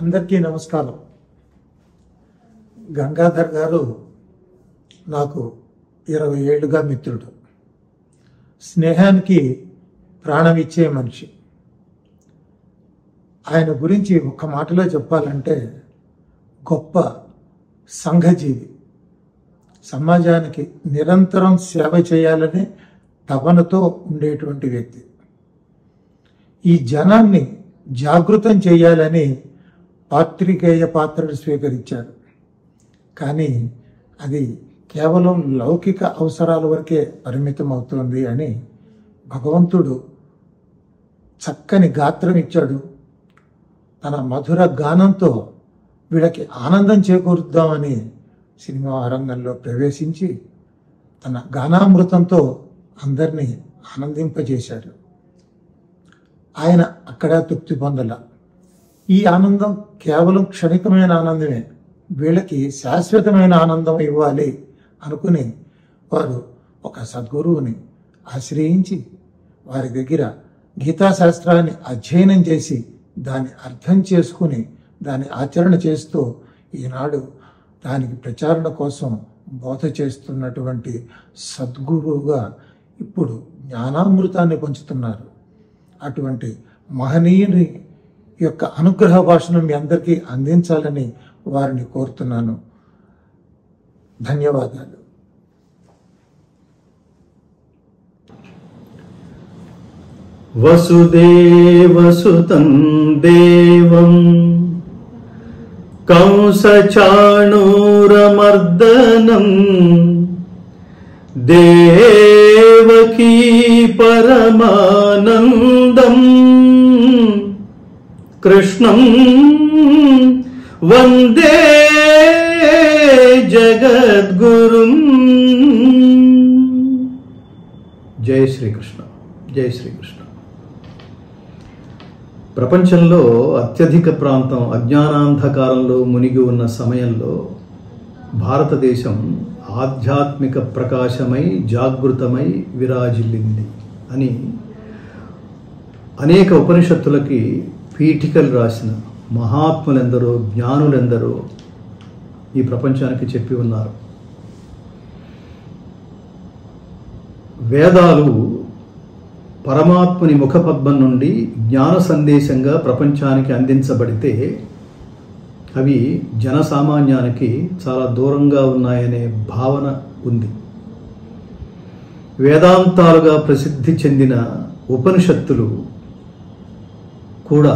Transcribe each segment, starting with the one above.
అందరికీ నమస్కారం. గంగాధర్ గారు నాకు 20 ఏళ్లుగా మిత్రుడు. స్నేహానికి ప్రాణం ఇచ్చే మనిషి. ఆయన గురించి ఒక్క మాటలో చెప్పాలంటే గొప్ప సంఘజీవి. సమాజానికి నిరంతరం సేవ చేయాలనే తపనతో ఉండేటువంటి వ్యక్తి. ఈ జనాన్ని జాగృతం చేయాలని పాత్రికేయ పాత్రను స్వీకరించాడు. కానీ అది కేవలం లౌకిక అవసరాల వరకే పరిమితం అవుతుంది అని భగవంతుడు చక్కని గాత్రం ఇచ్చాడు. తన మధుర గానంతో వీళ్ళకి ఆనందం చేకూరుద్దామని సినిమా రంగంలో ప్రవేశించి తన గానామృతంతో అందరినీ ఆనందింపజేశాడు. ఆయన అక్కడ తృప్తి పొందల. ఈ ఆనందం కేవలం క్షణికమైన ఆనందమే, వీళ్ళకి శాశ్వతమైన ఆనందం ఇవ్వాలి అనుకుని వారు ఒక సద్గురువుని ఆశ్రయించి వారి దగ్గర గీతాశాస్త్రాన్ని అధ్యయనం చేసి దాన్ని అర్థం చేసుకుని దాన్ని ఆచరణ చేస్తూ ఈనాడు దానికి ప్రచారణ కోసం బోధ చేస్తున్నటువంటి సద్గురువుగా ఇప్పుడు జ్ఞానామృతాన్ని పంచుతున్నారు. అటువంటి మహనీయుని యొక్క అనుగ్రహ భాషను మీ అందరికీ అందించాలని వారిని కోరుతున్నాను. ధన్యవాదాలు. వసుదేవసుతం దేవం కంసచాణూరమర్దనం దేవకీ పరమానందం కృష్ణం వందే జగద్గురుం. జై శ్రీకృష్ణ. జై శ్రీకృష్ణ. ప్రపంచంలో అత్యధిక ప్రాంతం అజ్ఞానాంధకారంలో మునిగి ఉన్న సమయంలో భారతదేశం ఆధ్యాత్మిక ప్రకాశమై జాగృతమై విరాజిల్లింది అని అనేక ఉపనిషత్తులకి పీఠికలు రాసిన మహాత్ములెందరో జ్ఞానులెందరో ఈ ప్రపంచానికి చెప్పి ఉన్నారు. వేదాలు పరమాత్ముని ముఖపద్మం నుండి జ్ఞాన సందేశంగా ప్రపంచానికి అందించబడితే అవి జనసామాన్యానికి చాలా దూరంగా ఉన్నాయనే భావన ఉంది. వేదాంతాలుగా ప్రసిద్ధి చెందిన ఉపనిషత్తులు కూడా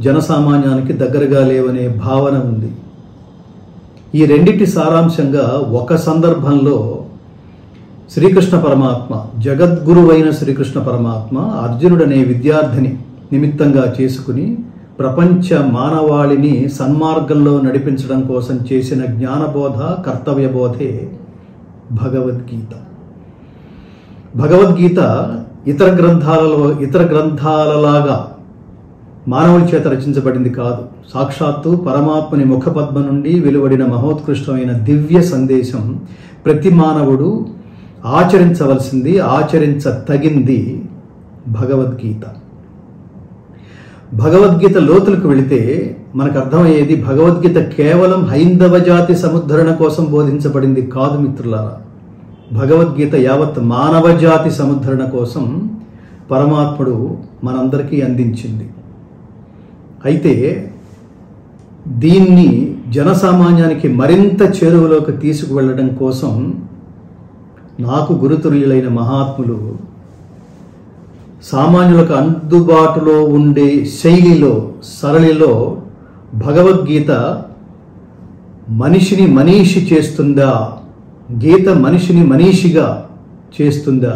జనసామాన్యానికి దగ్గరగా లేవనే భావన ఉంది. ఈ రెండిటి సారాంశంగా ఒక సందర్భంలో శ్రీకృష్ణ పరమాత్మ, జగద్గురువైన శ్రీకృష్ణ పరమాత్మ అర్జునుడనే విద్యార్థిని నిమిత్తంగా చేసుకుని ప్రపంచ మానవాళిని సన్మార్గంలో నడిపించడం కోసం చేసిన జ్ఞానబోధ, కర్తవ్యబోధే భగవద్గీత. భగవద్గీత ఇతర గ్రంథాలలాగా మానవుల చేత రచించబడింది కాదు. సాక్షాత్తు పరమాత్మని ముఖపద్మ నుండి వెలువడిన మహోత్కృష్టమైన దివ్య సందేశం ప్రతి మానవుడు ఆచరించవలసింది, ఆచరించతగింది భగవద్గీత. భగవద్గీత లోతులకు వెళితే మనకు అర్థమయ్యేది భగవద్గీత కేవలం హైందవ జాతి సముద్ధరణ కోసం బోధించబడింది కాదు మిత్రులారా. భగవద్గీత యావత్ మానవ జాతి సముద్ధరణ కోసం పరమాత్ముడు మనందరికీ అందించింది. అయితే దీన్ని జనసామాన్యానికి మరింత చేరువలోకి తీసుకువెళ్ళడం కోసం నాకు గురుతుల్యులైన మహాత్ములు సామాన్యులకు అందుబాటులో ఉండే శైలిలో, సరళిలో భగవద్గీత మనిషిని మనీషి చేస్తుందా, గీత మనిషిని మనీషిగా చేస్తుందా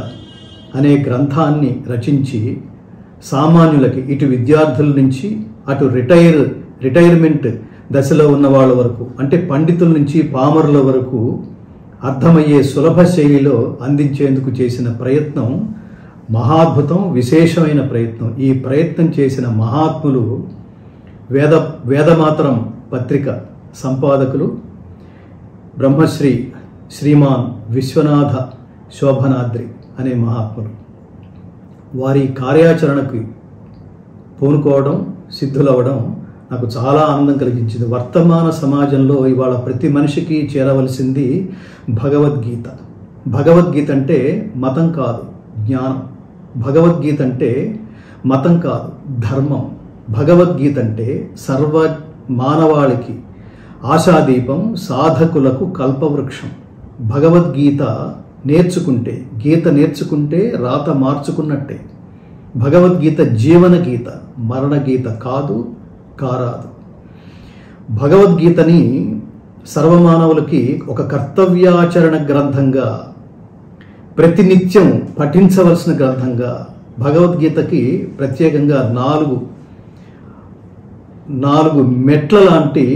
అనే గ్రంథాన్ని రచించి సామాన్యులకి, ఇటు విద్యార్థుల నుంచి అటు రిటైర్మెంట్ దశలో ఉన్న వాళ్ళ వరకు, అంటే పండితుల నుంచి పామరుల వరకు అర్థమయ్యే సులభ శైలిలో అందించేందుకు చేసిన ప్రయత్నం మహాద్భుతం, విశేషమైన ప్రయత్నం. ఈ ప్రయత్నం చేసిన మహాత్ములు వేదమాతరం పత్రిక సంపాదకులు బ్రహ్మశ్రీ శ్రీమాన్ విశ్వనాథ శోభనాద్రి అనే మహాత్ములు. వారి కార్యాచరణకు పూనుకోవడం, సిద్ధులవ్వడం నాకు చాలా ఆనందం కలిగించింది. వర్తమాన సమాజంలో ఇవాళ ప్రతి మనిషికి చేరవలసింది భగవద్గీత. భగవద్గీత అంటే మతం కాదు, జ్ఞానం. భగవద్గీత అంటే మతం కాదు, ధర్మం. భగవద్గీత అంటే సర్వ మానవాళికి ఆశాదీపం, సాధకులకు కల్పవృక్షం. భగవద్గీత నేర్చుకుంటే, గీత నేర్చుకుంటే రాత మార్చుకున్నట్టే. భగవద్గీత జీవన గీత, మరణ గీత కాదు, కారాదు. భగవద్గీతని సర్వమానవులకి ఒక కర్తవ్యాచరణ గ్రంథంగా, ప్రతినిత్యం పఠించవలసిన గ్రంథంగా, భగవద్గీతకి ప్రత్యేకంగా నాలుగు మెట్ల లాంటి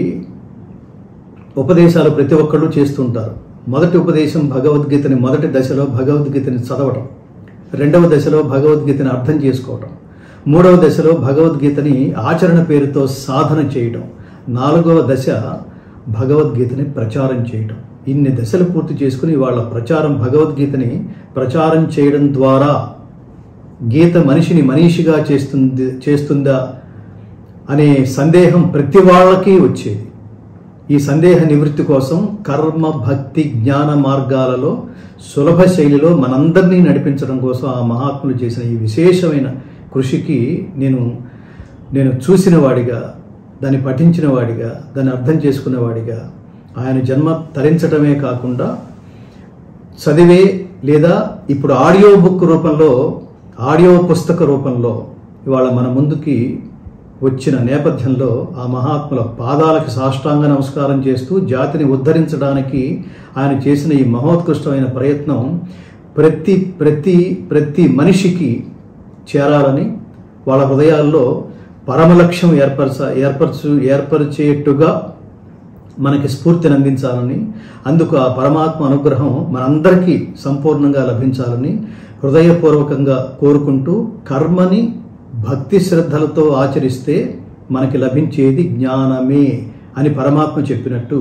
ఉపదేశాలు ప్రతి ఒక్కళ్ళు చేస్తుంటారు. మొదటి ఉపదేశం భగవద్గీతని మొదటి దశలో భగవద్గీతని చదవటం, రెండవ దశలో భగవద్గీతని అర్థం చేసుకోవటం, మూడవ దశలో భగవద్గీతని ఆచరణ పేరుతో సాధన చేయటం, నాలుగవ దశ భగవద్గీతని ప్రచారం చేయటం. ఇన్ని దశలు పూర్తి చేసుకుని వాళ్ళ భగవద్గీతని ప్రచారం చేయడం ద్వారా గీత మనిషిని మనీషిగా చేస్తుందా అనే సందేహం ప్రతి వాళ్ళకి వచ్చేది. ఈ సందేహ నివృత్తి కోసం కర్మ, భక్తి, జ్ఞాన మార్గాలలో సులభ శైలిలో మనందరినీ నడిపించడం కోసం ఆ మహాత్ములు చేసిన ఈ విశేషమైన కృషికి నేను చూసిన వాడిగా, దాన్ని పఠించిన వాడిగా, దాన్ని అర్థం చేసుకునేవాడిగా, ఆయన జన్మ తరించడమే కాకుండా చదివే లేదా ఇప్పుడు ఆడియో బుక్ రూపంలో, ఆడియో పుస్తక రూపంలో ఇవాళ మన ముందుకి వచ్చిన నేపథ్యంలో ఆ మహాత్ముల పాదాలకి సాష్టాంగ నమస్కారం చేస్తూ జాతిని ఉద్ధరించడానికి ఆయన చేసిన ఈ మహోత్కృష్టమైన ప్రయత్నం ప్రతి ప్రతి ప్రతి మనిషికి చేరాలని, వాళ్ళ హృదయాల్లో పరమలక్ష్యం ఏర్పరిచేట్టుగా మనకి స్ఫూర్తిని అందించాలని, అందుకు ఆ పరమాత్మ అనుగ్రహం మనందరికీ సంపూర్ణంగా లభించాలని హృదయపూర్వకంగా కోరుకుంటూ, కర్మని భక్తి శ్రద్ధలతో ఆచరిస్తే మనకి లభించేది జ్ఞానమే అని పరమాత్మ చెప్పినట్టు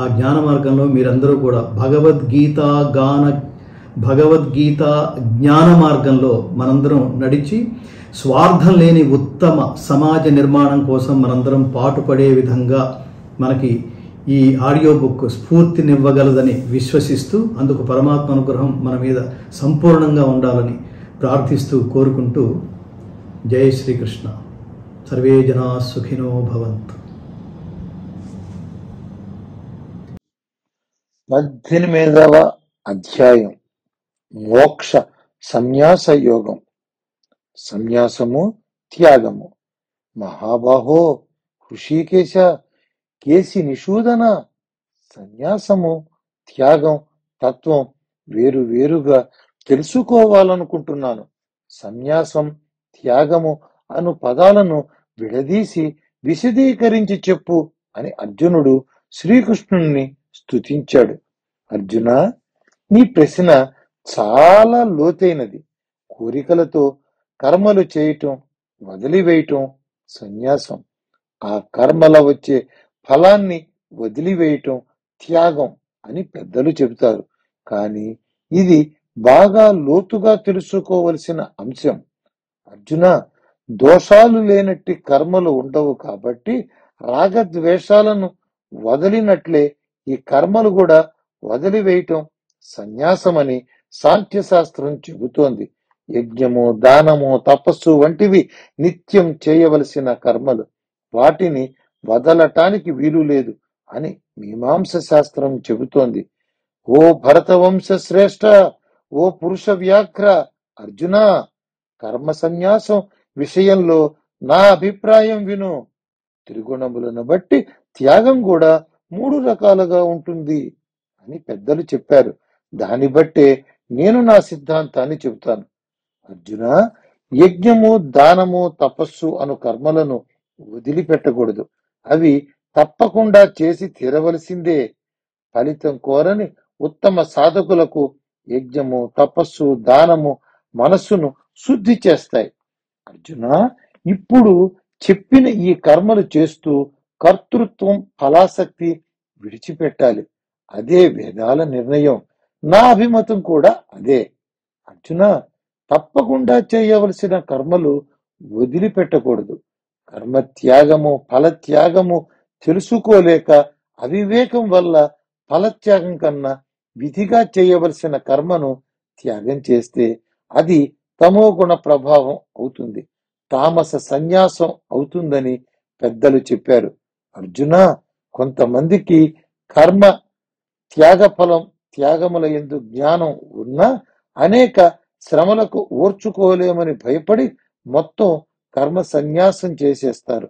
ఆ జ్ఞాన మార్గంలో మీరందరూ కూడా భగవద్గీత జ్ఞాన మార్గంలో మనందరం నడిచి స్వార్థం లేని ఉత్తమ సమాజ నిర్మాణం కోసం మనందరం పాటుపడే విధంగా మనకి ఈ ఆడియో బుక్ స్ఫూర్తినివ్వగలదని విశ్వసిస్తూ, అందుకు పరమాత్మ అనుగ్రహం మన మీద సంపూర్ణంగా ఉండాలని ప్రార్థిస్తూ కోరుకుంటూ, జై శ్రీకృష్ణ. సర్వే జనా సుఖినో భవంతు. 18వ అధ్యాయం మోక్ష సన్యాస యోగం. సన్యాసము, త్యాగము. మహాబాహో హృషీకేశ, కేసి నిషూదన, సన్యాసము, త్యాగం తత్వం వేరు వేరుగా తెలుసుకోవాలనుకుంటున్నాను. సన్యాసం, త్యాగము అను పదాలను విడదీసి విశదీకరించి చెప్పు అని అర్జునుడు శ్రీకృష్ణుణ్ణి స్తుతించాడు. అర్జున, నీ ప్రశ్న చాలా లోతైనది. కోరికలతో కర్మలు చేయటం, వదిలివేయటం సన్యాసం. ఆ కర్మల వచ్చే ఫలాన్ని వదిలివేయటం త్యాగం అని పెద్దలు చెబుతారు. కానీ ఇది బాగా లోతుగా తెలుసుకోవలసిన అంశం. అర్జున, దోషాలు లేనట్టి కర్మలు ఉండవు కాబట్టి రాగద్వేషాలను వదిలినట్లే ఈ కర్మలు కూడా వదిలివేయటం సన్యాసమని సాంఖ్యశాస్త్రం చెబుతోంది. యజ్ఞము, దానము, తపస్సు వంటివి నిత్యం చేయవలసిన కర్మలు. వాటిని వదలటానికి వీలు లేదు అని మీమాంస శాస్త్రం చెబుతోంది. ఓ భరతవంశ శ్రేష్ఠ, ఓ పురుష వ్యాఘ్ర అర్జున, కర్మ సన్యాసం విషయంలో నా అభిప్రాయం విను. త్రిగుణములను బట్టి త్యాగం కూడా 3 రకాలుగా ఉంటుంది అని పెద్దలు చెప్పారు. దాన్ని బట్టే నేను నా సిద్ధాంతాన్ని చెబుతాను. అర్జున, యజ్ఞము, దానము, తపస్సు అను కర్మలను వదిలిపెట్టకూడదు. అవి తప్పకుండా చేసి తీరవలసిందే. ఫలితం కోరని ఉత్తమ సాధకులకు యజ్ఞము, తపస్సు, దానము మనస్సును శుద్ధి చేస్తాయి. అర్జున, ఇప్పుడు చెప్పిన ఈ కర్మలు చేస్తూ కర్తృత్వం, ఫలాసక్తి విడిచిపెట్టాలి. అదే వేదాల నిర్ణయం. నా అభిమతం కూడా అదే. అర్జున, తప్పకుండా చేయవలసిన కర్మలు వదిలిపెట్టకూడదు. కర్మ త్యాగము ఫలత్యాగము తెలుసుకోలేక అవివేకం వల్ల ఫలత్యాగం కన్నా విధిగా చేయవలసిన కర్మను త్యాగం చేస్తే అది తమో గుణ ప్రభావం అవుతుంది, తామస సన్యాసం అవుతుందని పెద్దలు చెప్పారు. అర్జున, కొంతమందికి కర్మ త్యాగఫలం త్యాగముల యందు జ్ఞానం ఉన్నా అనేక శ్రమలకు ఓర్చుకోలేమని భయపడి మొత్తం కర్మ సన్యాసం చేసేస్తారు.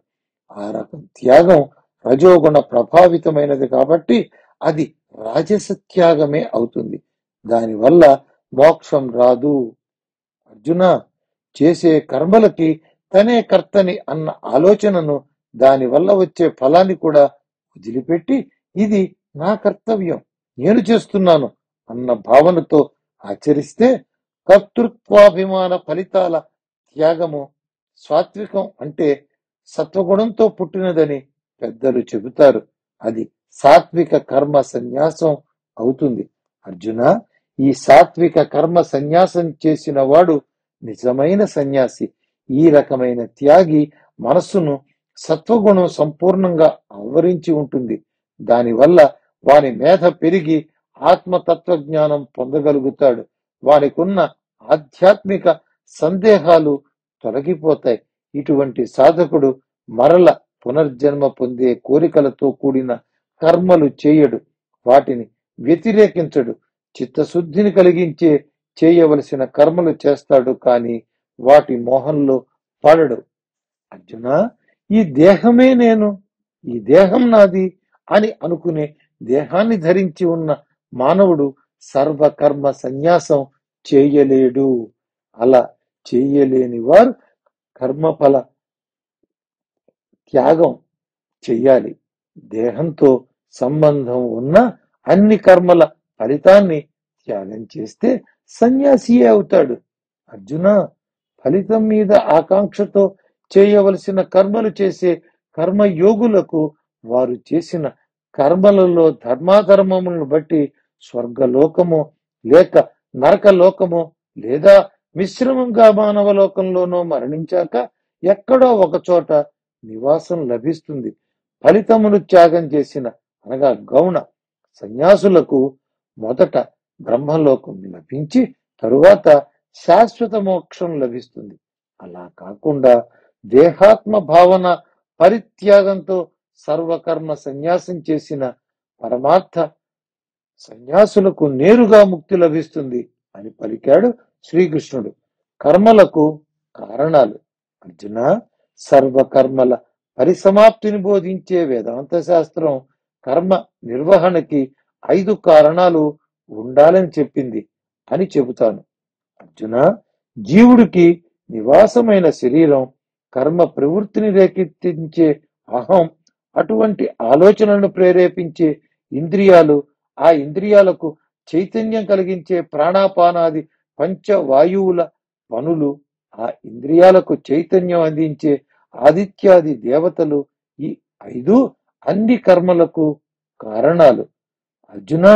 ఆ రకం త్యాగం రజోగుణ ప్రభావితమైనది కాబట్టి అది రాజస త్యాగమే అవుతుంది. దానివల్ల మోక్షం రాదు. అర్జున, చేసే కర్మలకి తనే కర్తని అన్న ఆలోచనను, దానివల్ల వచ్చే ఫలాన్ని కూడా వదిలిపెట్టి ఇది నా కర్తవ్యం, నేను చేస్తున్నాను అన్న భావనతో ఆచరిస్తే కర్తృత్వాభిమాన ఫలితాల త్యాగము సాత్వికం అంటే సత్వగుణంతో పుట్టినదని పెద్దలు చెబుతారు. అది సాత్విక కర్మ సన్యాసం అవుతుంది. అర్జున, ఈ సాత్విక కర్మ సన్యాసం చేసిన వాడు నిజమైన సన్యాసి. ఈ రకమైన త్యాగి మనస్సును సత్వగుణం సంపూర్ణంగా ఆవరించి ఉంటుంది. దానివల్ల వాని మేధ పెరిగి ఆత్మతత్వ జ్ఞానం పొందగలుగుతాడు. వానికున్న ఆధ్యాత్మిక సందేహాలు తొలగిపోతాయి. ఇటువంటి సాధకుడు మరల పునర్జన్మ పొందే కోరికలతో కూడిన కర్మలు చేయడు, వాటిని వ్యతిరేకించడు, చిత్తశుద్ధిని కలిగించే చేయవలసిన కర్మలు చేస్తాడు, కానీ వాటి మోహంలో పడడు. అర్జున, ఈ దేహమే నేను, ఈ దేహం నాది అని అనుకునే దేహాన్ని ధరించి ఉన్న మానవుడు సర్వకర్మ సన్యాసం చేయలేడు. అలా చేయలేని వారు కర్మఫల త్యాగం చెయ్యాలి. దేహంతో సంబంధం ఉన్న అన్ని కర్మల ఫలితాన్ని త్యాగం చేస్తే సన్యాసియే అవుతాడు. అర్జున, ఫలితం మీద ఆకాంక్షతో చేయవలసిన కర్మలు చేసే కర్మయోగులకు వారు చేసిన కర్మలలో ధర్మాధర్మములను బట్టి స్వర్గలోకము లేక నరకలోకము లేదా మిశ్రమంగా మానవలోకంలోనో మరణించాక ఎక్కడో ఒక చోట నివాసం లభిస్తుంది. ఫలితమును త్యాగం చేసిన అనగా గౌణ సన్యాసులకు మొదట బ్రహ్మలోకం లభించి తరువాత శాశ్వత మోక్షం లభిస్తుంది. అలా కాకుండా దేహాత్మ భావన పరిత్యాగంతో సర్వకర్మ సన్యాసం చేసిన పరమార్థ సన్యాసులకు నేరుగా ముక్తి లభిస్తుంది అని పలికాడు శ్రీకృష్ణుడు. కర్మలకు కారణాలు. అర్జున, సర్వకర్మల పరిసమాప్తిని బోధించే వేదాంత శాస్త్రం కర్మ నిర్వహణకి 5 కారణాలు ఉండాలని చెప్పింది అని చెబుతాను. అర్జున, జీవుడికి నివాసమైన శరీరం, కర్మ ప్రవృత్తిని రేకెత్తించే అహం, అటువంటి ఆలోచనలను ప్రేరేపించే ఇంద్రియాలు, ఆ ఇంద్రియాలకు చైతన్యం కలిగించే ప్రాణాపానాది పంచవాయువుల పనులు, ఆ ఇంద్రియాలకు చైతన్యం అందించే ఆదిత్యాది దేవతలు, ఈ 5 అన్ని కర్మలకు కారణాలు. అర్జున,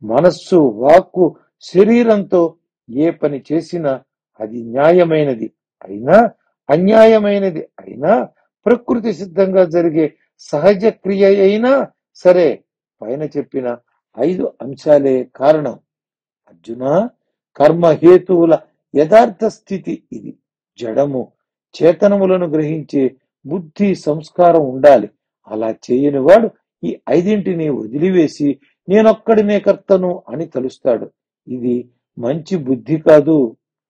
మనస్సు, వాక్కు, శరీరంతో ఏ పని చేసినా అది న్యాయమైనది అయినా అన్యాయమైనది అయినా ప్రకృతి సిద్ధంగా జరిగే సహజ క్రియ అయినా సరే పైన చెప్పిన 5 అంశాలే కారణం. అర్జున, కర్మ హేతువుల యథార్థ స్థితి ఇది. జడము చేతనములను గ్రహించే బుద్ధి సంస్కారం ఉండాలి. అలా చేయని వాడు ఈ 5ంటిని వదిలివేసి నేనొక్కడినే కర్తను అని తలుస్తాడు. ఇది మంచి బుద్ధి కాదు.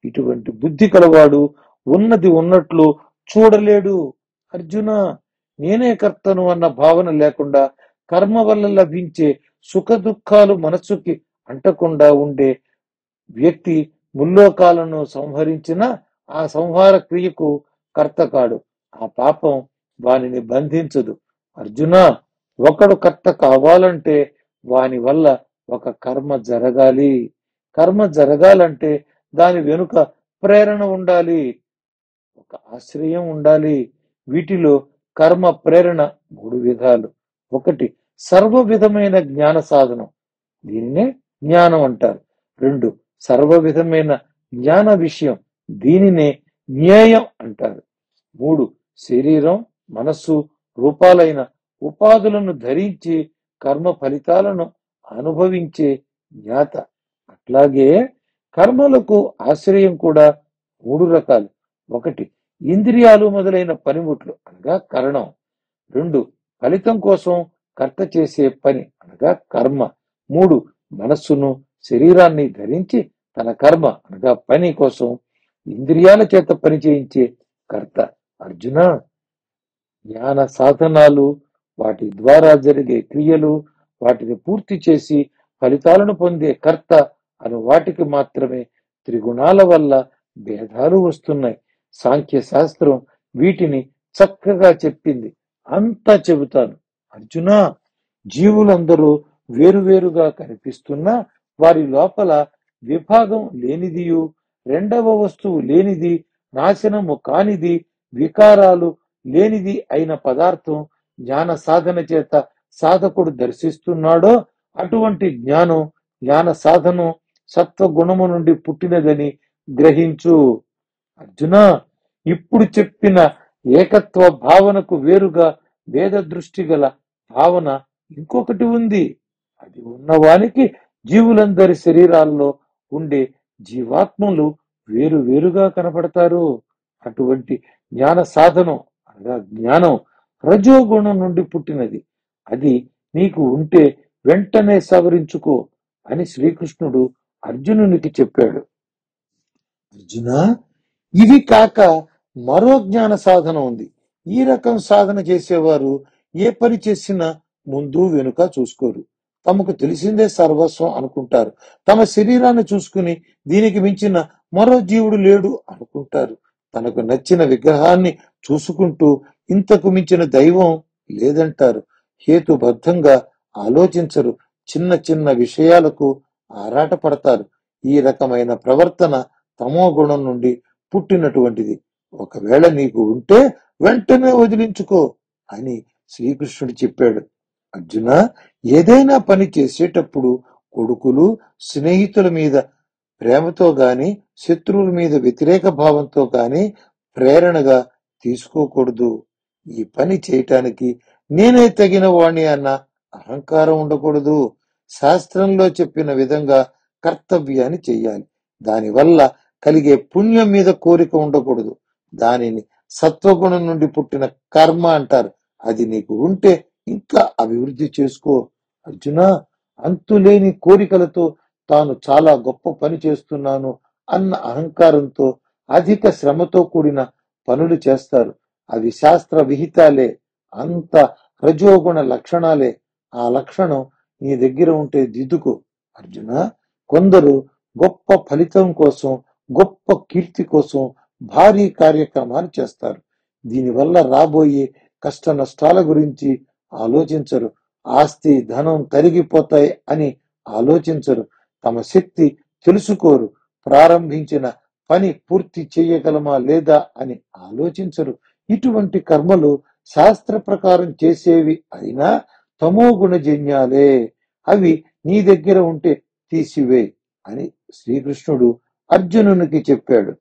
ఇటువంటి బుద్ధి కలవాడు ఉన్నది ఉన్నట్లు చూడలేడు. అర్జున, నేనే కర్తను అన్న భావన లేకుండా కర్మ వల్ల లభించే సుఖ దుఃఖాలు మనస్సుకి అంటకుండా ఉండే వ్యక్తి ముల్లోకాలను సంహరించిన ఆ సంహార క్రియకు కర్త కాడు. ఆ పాపం వానిని బంధించదు. అర్జున, ఒకడు కర్త కావాలంటే వాని వల్ల ఒక కర్మ జరగాలి. కర్మ జరగాలంటే దాని వెనుక ప్రేరణ ఉండాలి, ఒక ఆశ్రయం ఉండాలి. వీటిలో కర్మ ప్రేరణ 3 విధాలు. 1 సర్వ విధమైన జ్ఞాన సాధనం, దీనినే జ్ఞానం అంటారు. 2 సర్వ విధమైన జ్ఞాన విషయం, దీనినే జ్ఞేయం అంటారు. 3 శరీరం, మనస్సు రూపాలైన ఉపాధులను ధరించి కర్మ ఫలితాలను అనుభవించే జ్ఞాత. అట్లాగే కర్మలకు ఆశ్రయం కూడా 3 రకాలు. 1 ఇంద్రియాలు మొదలైన పనిముట్లు అనగా కరణం. 2 ఫలితం కోసం కర్త చేసే పని అనగా కర్మ. 3 మనస్సును, శరీరాన్ని ధరించి తన కర్మ అనగా పని కోసం ఇంద్రియాల చేత పని చేయించే కర్త. అర్జున, జ్ఞాన సాధనాలు, వాటి ద్వారా జరిగే క్రియలు, వాటిని పూర్తి చేసి ఫలితాలను పొందే కర్త అను వాటికి మాత్రమే త్రిగుణాల వల్ల భేదాలు వస్తున్నాయి. సాంఖ్య శాస్త్రం వీటిని చక్కగా చెప్పింది. అంతా చెబుతాను. అర్జున, జీవులందరూ వేరువేరుగా కనిపిస్తున్నా వారి లోపల విభాగం లేనిదియు, రెండవ వస్తువు లేనిది, నాశనము కానిది, వికారాలు లేనిది అయిన పదార్థం జ్ఞాన సాధన చేత సాధకుడు దర్శిస్తున్నాడో అటువంటి జ్ఞానం, జ్ఞాన సాధనం సత్వగుణము నుండి పుట్టినదని గ్రహించు. అర్జున, ఇప్పుడు చెప్పిన ఏకత్వ భావనకు వేరుగా భేద దృష్టి గల భావన ఇంకొకటి ఉంది. అది ఉన్నవానికి జీవులందరి శరీరాల్లో ఉండే జీవాత్మలు వేరు వేరుగా కనపడతారు. అటువంటి జ్ఞాన సాధనం అనగా జ్ఞానం రజోగుణం నుండి పుట్టినది. అది నీకు ఉంటే వెంటనే సవరించుకో అని శ్రీకృష్ణుడు అర్జునునికి చెప్పాడు. అర్జున, ఇవి కాక మరో జ్ఞాన సాధన ఉంది. ఈ రకం సాధన చేసేవారు ఏ పని చేసినా ముందు వెనుక చూసుకోరు. తమకు తెలిసిందే సర్వస్వం అనుకుంటారు. తమ శరీరాన్ని చూసుకుని దీనికి మించిన మరో జీవుడు లేడు అనుకుంటారు. తనకు నచ్చిన విగ్రహాన్ని చూసుకుంటూ ఇంతకు మించిన దైవం లేదంటారు. హేతుబద్ధంగా ఆలోచించరు. చిన్న చిన్న విషయాలకు ఆరాటపడతారు. ఈ రకమైన ప్రవర్తన తమో గుణం నుండి పుట్టినటువంటిది. ఒకవేళ నీకు ఉంటే వెంటనే వదిలించుకో అని శ్రీకృష్ణుడు చెప్పాడు. అర్జున, ఏదైనా పని చేసేటప్పుడు కొడుకులు, స్నేహితుల మీద ప్రేమతో గాని, శత్రువుల మీద వ్యతిరేక భావంతో గాని ప్రేరణగా తీసుకోకూడదు. ఈ పని చేయటానికి నేనే తగిన వాణ్ణి అన్న అహంకారం ఉండకూడదు. శాస్త్రంలో చెప్పిన విధంగా కర్తవ్యాన్ని చెయ్యాలి. దానివల్ల కలిగే పుణ్యం మీద కోరిక ఉండకూడదు. దానిని సత్వగుణం నుండి పుట్టిన కర్మ అంటారు. అది నీకు ఉంటే ఇంకా అభివృద్ధి చేసుకో. అర్జున, అంతులేని కోరికలతో తాను చాలా గొప్ప పని చేస్తున్నాను అన్న అహంకారంతో అధిక శ్రమతో కూడిన పనులు చేస్తారు. అవి శాస్త్ర విహితాలే, అంత రజోగుణ లక్షణాలే. ఆ లక్షణం నీ దగ్గర ఉంటే దిద్దుకో. అర్జున, కొందరు గొప్ప ఫలితం కోసం, గొప్ప కీర్తి కోసం భారీ కార్యక్రమాలు చేస్తారు. దీనివల్ల రాబోయే కష్ట నష్టాల గురించి ఆలోచించరు. ఆస్తి, ధనం తరిగిపోతాయి అని ఆలోచించరు. తమ శక్తి తెలుసుకోరు. ప్రారంభించిన పని పూర్తి చేయగలమా లేదా అని ఆలోచించరు. ఇటువంటి కర్మలు శాస్త్ర ప్రకారం చేసేవి అయినా తమో గుణజన్యాలే. అవి నీ దగ్గర ఉంటే తీసివే అని శ్రీకృష్ణుడు అర్జునునికి చెప్పాడు.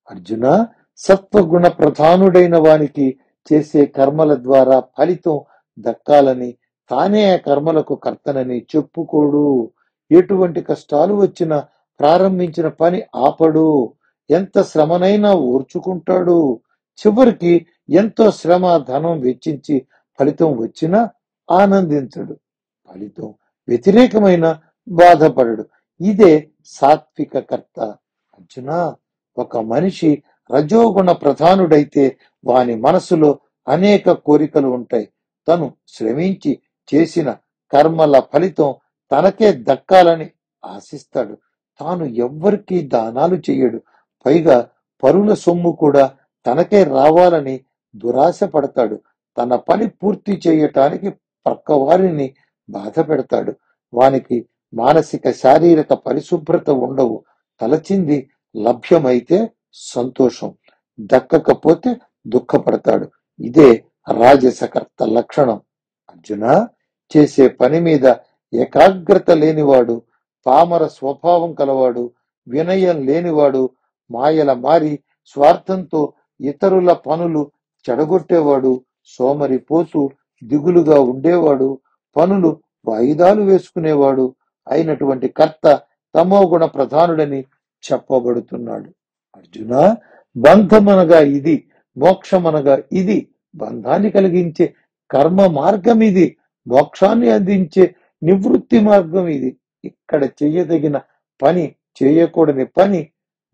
అర్జున, సత్వగుణ ప్రధానుడైన వానికి చేసే కర్మల ద్వారా ఫలితం దక్కాలని తానే ఆ కర్మలకు కర్తనని చెప్పుకోడు. ఎటువంటి కష్టాలు వచ్చినా ప్రారంభించిన పని ఆపడు. ఎంత శ్రమనైనా ఓర్చుకుంటాడు. చివరికి ఎంతో శ్రమ, ధనం వెచ్చించి ఫలితం వచ్చినా ఆనందించడు. ఫలితం వ్యతిరేకమైన బాధపడడు. ఇదే సాత్విక కర్త. అర్జున, ఒక మనిషి రజోగుణ ప్రధానుడైతే వాని మనసులో అనేక కోరికలు ఉంటాయి. తను శ్రమించి చేసిన కర్మల ఫలితం తనకే దక్కాలని ఆశిస్తాడు. తాను ఎవ్వరికీ దానాలు చెయ్యడు. పైగా పరుల సొమ్ము కూడా తనకే రావాలని దురాశ పడతాడు. తన పని పూర్తి చేయటానికి పక్కవారిని బాధ పెడతాడు. వానికి మానసిక, శారీరక పరిశుభ్రత ఉండవు. తలచింది లభ్యమైతే సంతోషం, దక్కకపోతే దుఃఖపడతాడు. ఇదే రాజసకర్త లక్షణం. అర్జున, చేసే పని మీద ఏకాగ్రత లేనివాడు, పామర స్వభావం కలవాడు, వినయం లేనివాడు, మాయల మారి స్వార్థంతో ఇతరుల పనులు చెడగొట్టేవాడు, సోమరిపోతూ దిగులుగా ఉండేవాడు, పనులు వాయిదాలు వేసుకునేవాడు అయినటువంటి కర్త తమోగుణ ప్రధానుడని చెప్పబడుతున్నాడు. అర్జున, బంధమనగా ఇది, మోక్షమనగా ఇది, బంధాన్ని కలిగించే కర్మ మార్గం ఇది, మోక్షాన్ని అందించే నివృత్తి మార్గం ఇది. ఇక్కడ చెయ్యదగిన పని, చేయకూడని పని,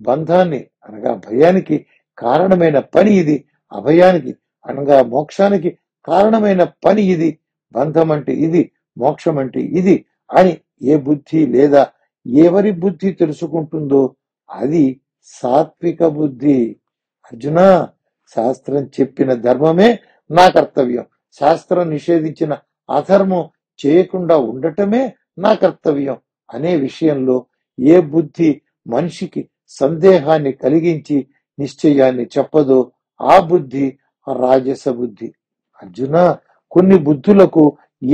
బంధాన్ని అనగా భయానికి కారణమైన పని ఇది, అభయానికి అనగా మోక్షానికి కారణమైన పని ఇది. బంధం అంటే ఇది, మోక్షం అంటే ఇది అని ఏ బుద్ధి లేదా ఎవరి బుద్ధి తెలుసుకుంటుందో అది సాత్విక బుద్ధి. అర్జున, శాస్త్రం చెప్పిన ధర్మమే నా కర్తవ్యం, శాస్త్రం నిషేధించిన అధర్మం చేయకుండా ఉండటమే నా కర్తవ్యం అనే విషయంలో ఏ బుద్ధి మనిషికి సందేహాన్ని కలిగించి నిశ్చయాన్ని చెప్పదో ఆ బుద్ధి రాజస బుద్ధి. అర్జున, కొన్ని బుద్ధులకు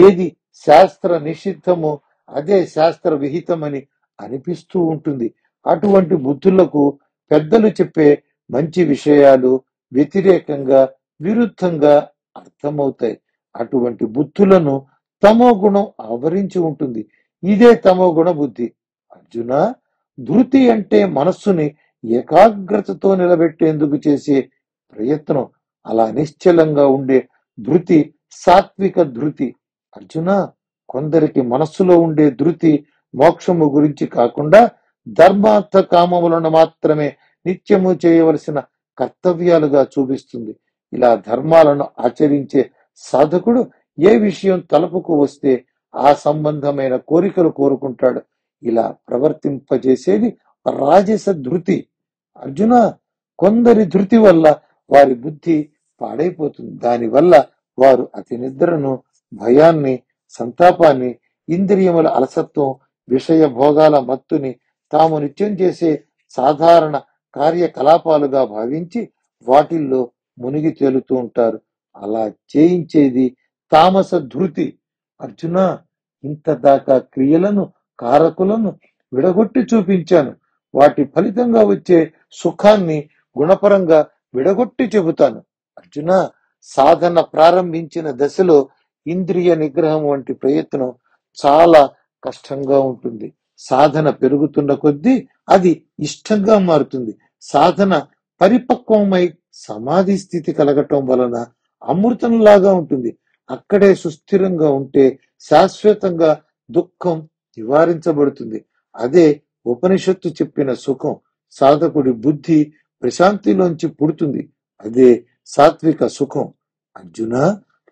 ఏది శాస్త్ర నిషిద్ధమో అదే శాస్త్ర విహితమని అనిపిస్తూ ఉంటుంది. అటువంటి బుద్ధులకు పెద్దలు చెప్పే మంచి విషయాలు వ్యతిరేకంగా, విరుద్ధంగా అర్థమవుతాయి. అటువంటి బుద్ధులను తమో గుణం ఆవరించి ఉంటుంది. ఇదే తమో గుణ బుద్ధి. అర్జున, ధృతి అంటే మనస్సుని ఏకాగ్రతతో నిలబెట్టేందుకు చేసే ప్రయత్నం. అలా నిశ్చలంగా ఉండే ధృతి సాత్విక ధృతి. అర్జున, కొందరికి మనస్సులో ఉండే ధృతి మోక్షము గురించి కాకుండా ధర్మార్థ కామములను మాత్రమే నిత్యము చేయవలసిన కర్తవ్యాలుగా చూపిస్తుంది. ఇలా ధర్మాలను ఆచరించే సాధకుడు ఏ విషయం తలపుకు వస్తే ఆ సంబంధమైన కోరికలు కోరుకుంటాడు. ఇలా ప్రవర్తింపజేసేది రాజస ధృతి. అర్జున, కొందరి ధృతి వల్ల వారి బుద్ధి పాడైపోతుంది. దానివల్ల వారు అతి నిద్రను, భయాన్ని, సంతాపాన్ని, ఇంద్రియముల అలసత్వం, విషయ భోగాల మత్తుని తాము నిత్యం చేసే సాధారణ కార్యకలాపాలుగా భావించి వాటిల్లో మునిగి తేలుతూ ఉంటారు. అలా చేయించేది తామస ధృతి. అర్జున, ఇంత దాకా క్రియలను, కారకులను విడగొట్టి చూపించాను. వాటి ఫలితంగా వచ్చే సుఖాన్ని గుణపరంగా విడగొట్టి చెబుతాను. అర్జున, సాధన ప్రారంభించిన దశలో ఇంద్రియ నిగ్రహం వంటి ప్రయత్నం చాలా కష్టంగా ఉంటుంది. సాధన పెరుగుతున్న కొద్దీ అది ఇష్టంగా మారుతుంది. సాధన పరిపక్వమై సమాధి స్థితి కలగటం వలన అమృతంలాగా ఉంటుంది. అక్కడే సుస్థిరంగా ఉంటే శాశ్వతంగా దుఃఖం నివారించబడుతుంది. అదే ఉపనిషత్తు చెప్పిన సుఖం. సాధకుడి బుద్ధి ప్రశాంతిలోంచి పుడుతుంది. అదే సాత్విక సుఖం. అర్జున,